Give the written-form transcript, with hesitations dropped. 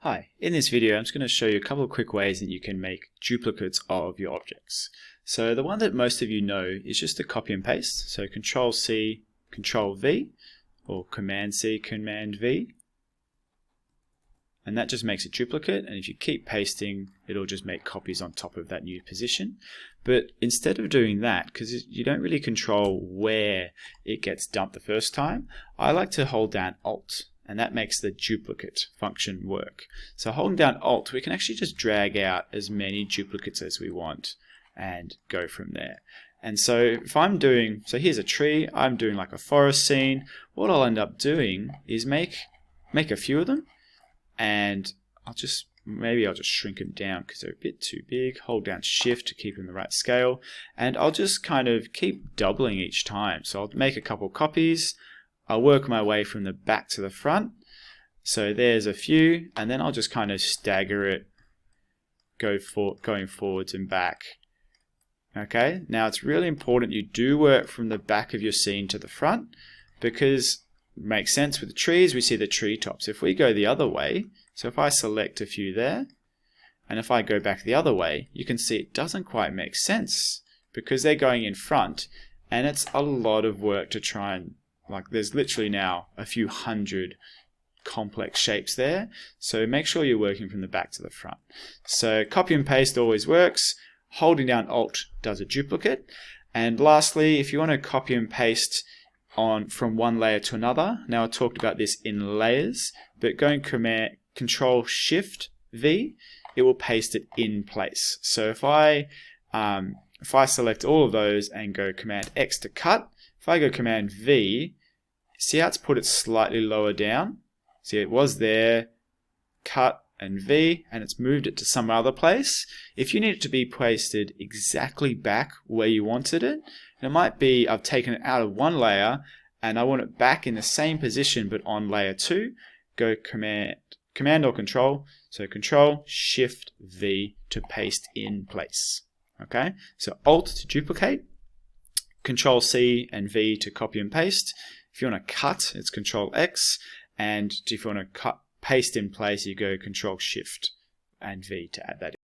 Hi, in this video I'm just going to show you a couple of quick ways that you can make duplicates of your objects. So the one that most of you know is just to copy and paste. So Control C, Control V, or Command C, Command V. And that just makes a duplicate, and if you keep pasting, it'll just make copies on top of that new position. But instead of doing that, because you don't really control where it gets dumped the first time, I like to hold down Alt, and that makes the duplicate function work. So holding down Alt, we can actually just drag out as many duplicates as we want and go from there. And so if I'm doing, so here's a tree, I'm doing like a forest scene, what I'll end up doing is make a few of them, and maybe I'll just shrink them down because they're a bit too big. Hold down Shift to keep them the right scale, and I'll just kind of keep doubling each time. So I'll make a couple copies, I'll work my way from the back to the front. So there's a few, and then I'll just kind of stagger it, going forwards and back. Okay, now it's really important you do work from the back of your scene to the front, because it makes sense with the trees, we see the treetops. If we go the other way, so if I select a few there, and if I go back the other way, you can see it doesn't quite make sense because they're going in front, and it's a lot of work to try and, like, there's literally now a few hundred complex shapes there. So make sure you're working from the back to the front. So copy and paste always works. Holding down Alt does a duplicate. And lastly, if you want to copy and paste from one layer to another, now I talked about this in layers, but going Control Shift V, it will paste it in place. So if I select all of those and go Command X to cut, if I go Command V, see how it's put it slightly lower down? See, it was there, cut and V, and it's moved it to some other place. If you need it to be pasted exactly back where you wanted it, it might be I've taken it out of one layer and I want it back in the same position but on layer 2, go Command or Control, so Control Shift V to paste in place. Okay, so Alt to duplicate, Control C and V to copy and paste. If you want to cut, it's Control X, and if you want to paste in place, you go Control Shift and V to add that in.